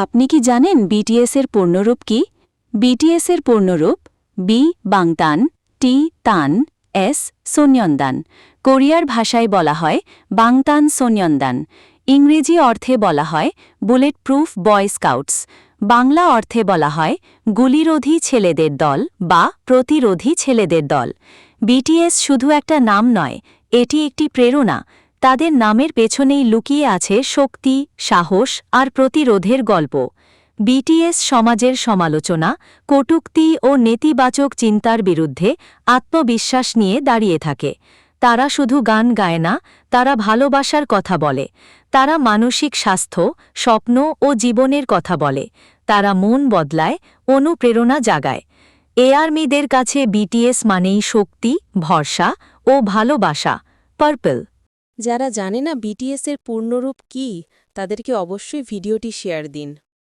আপনি কি জানেন বিটিএস এর পূর্ণরূপ কি? বিটিএস এর পূর্ণরূপ বি বাংতান, টি তান, এস সোনয়নদান। কোরিয়ার ভাষায় বলা হয় বাংতান সোনয়নদান। ইংরেজি অর্থে বলা হয় বুলেট প্রুফ বয় স্কাউটস। বাংলা অর্থে বলা হয় গুলিরোধী ছেলেদের দল বা প্রতিরোধী ছেলেদের দল। বিটিএস শুধু একটা নাম নয়, এটি একটি প্রেরণা। তাদের নামের পেছনেই লুকিয়ে আছে শক্তি, সাহস আর প্রতিরোধের গল্প। বিটিএস সমাজের সমালোচনা, কটূক্তি ও নেতিবাচক চিন্তার বিরুদ্ধে আত্মবিশ্বাস নিয়ে দাঁড়িয়ে থাকে। তারা শুধু গান গায় না, তারা ভালোবাসার কথা বলে। তারা মানসিক স্বাস্থ্য, স্বপ্ন ও জীবনের কথা বলে। তারা মন বদলায়, অনুপ্রেরণা জাগায়। এআরমিদের কাছে বিটিএস মানেই শক্তি, ভরসা ও ভালোবাসা। পার্পল। যারা জানে না বিটিএস এর পূর্ণরূপ কী, তাদেরকে অবশ্যই ভিডিওটি শেয়ার দিন।